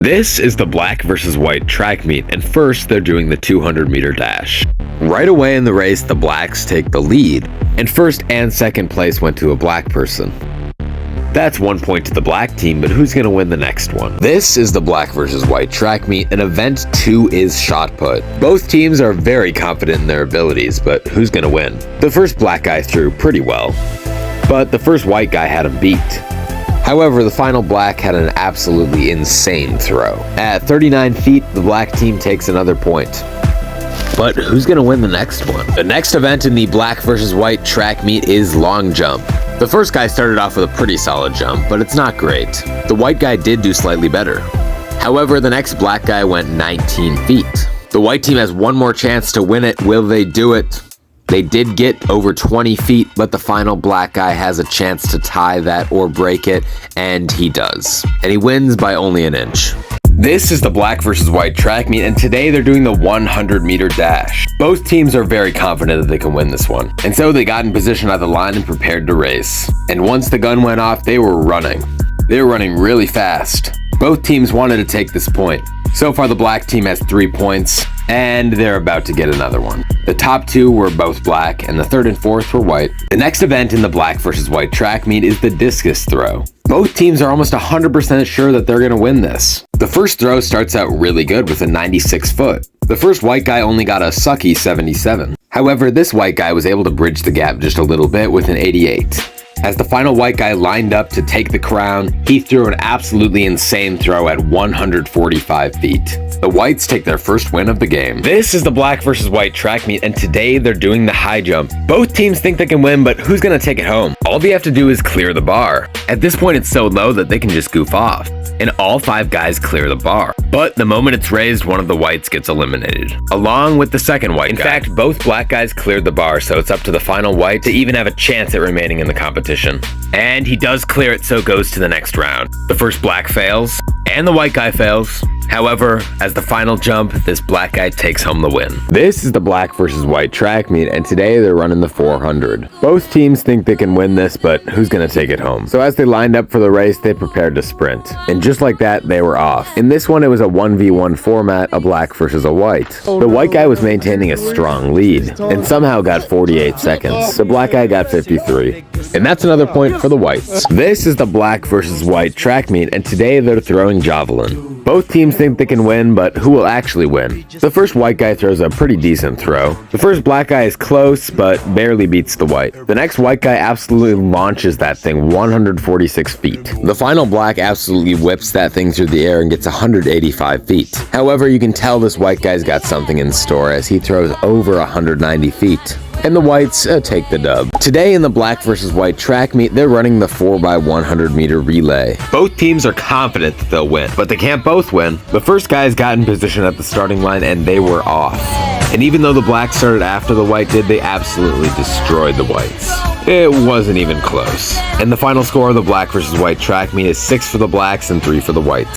This is the black versus white track meet, and first they're doing the 200-meter dash. Right away in the race, the blacks take the lead, and first and second place went to a black person. That's 1 point to the black team, but who's going to win the next one? This is the black versus white track meet, and event 2 is shot put. Both teams are very confident in their abilities, but who's going to win? The first black guy threw pretty well, but the first white guy had him beat. However, the final black had an absolutely insane throw. At 39 feet, the black team takes another point. But who's going to win the next one? The next event in the black versus white track meet is long jump. The first guy started off with a pretty solid jump, but it's not great. The white guy did do slightly better. However, the next black guy went 19 feet. The white team has one more chance to win it. Will they do it? They did get over 20 feet, but the final black guy has a chance to tie that or break it, and he does. And he wins by only an inch. This is the black versus white track meet, and today they're doing the 100-meter dash. Both teams are very confident that they can win this one, and so they got in position at the line and prepared to race. And once the gun went off, they were running. They were running really fast. Both teams wanted to take this point. So far, the black team has 3 points, and they're about to get another one. The top two were both black, and the third and fourth were white. The next event in the black versus white track meet is the discus throw. Both teams are almost 100% sure that they're going to win this. The first throw starts out really good with a 96 foot. The first white guy only got a sucky 77. However, this white guy was able to bridge the gap just a little bit with an 88. As the final white guy lined up to take the crown, he threw an absolutely insane throw at 145 feet. The whites take their first win of the game. This is the black versus white track meet, and today they're doing the high jump. Both teams think they can win, but who's gonna take it home? All they have to do is clear the bar. At this point, it's so low that they can just goof off, and all 5 guys clear the bar. But the moment it's raised, one of the whites gets eliminated, along with the second white guy. In fact, both black guys cleared the bar, so it's up to the final white to even have a chance at remaining in the competition. And he does clear it, so it goes to the next round. The first black fails, and the white guy fails. However, as the final jump, this black guy takes home the win. This is the black versus white track meet, and today they're running the 400. Both teams think they can win this, but who's gonna take it home? So as they lined up for the race, they prepared to sprint. And just like that, they were off. In this one, it was a 1v1 format, a black versus a white. The white guy was maintaining a strong lead, and somehow got 48 seconds. The black guy got 53. And that's another point for the whites. This is the black versus white track meet, and today they're throwing javelin. Both teams think they can win, but who will actually win? The first white guy throws a pretty decent throw. The first black guy is close, but barely beats the white. The next white guy absolutely launches that thing 146 feet. The final black absolutely whips that thing through the air and gets 185 feet. However, you can tell this white guy's got something in store as he throws over 190 feet. And the whites take the dub. Today in the black versus white track meet, they're running the 4x100 meter relay. Both teams are confident that they'll win, but they can't both win. The first guys got in position at the starting line and they were off. And even though the black started after the white did, they absolutely destroyed the whites. It wasn't even close. And the final score of the black versus white track meet is 6 for the blacks and 3 for the whites.